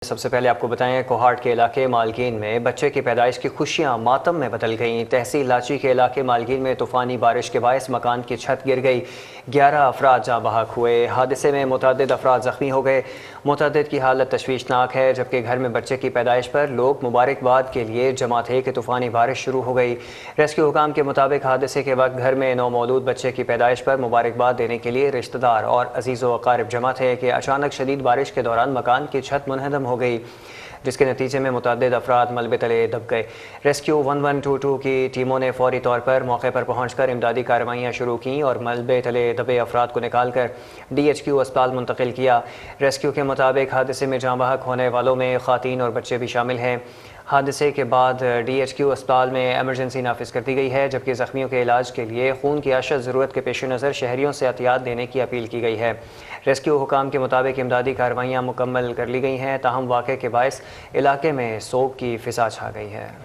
سب سے پہلے آپ کو بتائیں کوہاٹ کے علاقے مالگین میں بچے کی پیدائش کی خوشیاں ماتم میں بدل گئیں۔ تحصیل لاچی کے علاقے مالگین میں طوفانی بارش کے باعث مکان کی چھت گر گئی، 11 افراد جاں بحق ہوئے۔ حادثے میں متعدد افراد زخمی ہو گئے، متعدد کی حالت تشویشناک ہے، جبکہ گھر میں بچے کی پیدائش پر لوگ مبارکباد کے لیے جمع تھے کہ طوفانی بارش شروع ہو گئی۔ ریسکیو حکام کے مطابق حادثے کے وقت گھر میں نومولود بچے کی پیدائش پر مبارکباد دینے کے لیے رشتہ دار اور عزیز و اقارب جمع تھے کہ اچانک شدید بارش کے دوران مکان کی چھت منہدم ہو گئی، جس کے نتیجے میں متعدد افراد ملبے تلے دب گئے۔ ریسکیو 1122 کی ٹیموں نے فوری طور پر موقع پر پہنچ کر امدادی کارروائیاں شروع کیں اور ملبے تلے دبے افراد کو نکال کر DHQ اسپتال منتقل کیا۔ ریسکیو کے مطابق حادثے میں جاں بحق ہونے والوں میں خواتین اور بچے بھی شامل ہیں۔ حادثے کے بعد DHQ اسپتال میں ایمرجنسی نافذ کر دی گئی ہے، جبکہ زخمیوں کے علاج کے لیے خون کی اشد ضرورت کے پیش نظر شہریوں سے احتیاط دینے کی اپیل کی گئی ہے۔ ریسکیو حکام کے مطابق امدادی کارروائیاں مکمل کر لی گئی ہیں، تاہم واقعے کے باعث علاقے میں سوگ کی فضا چھا گئی ہے۔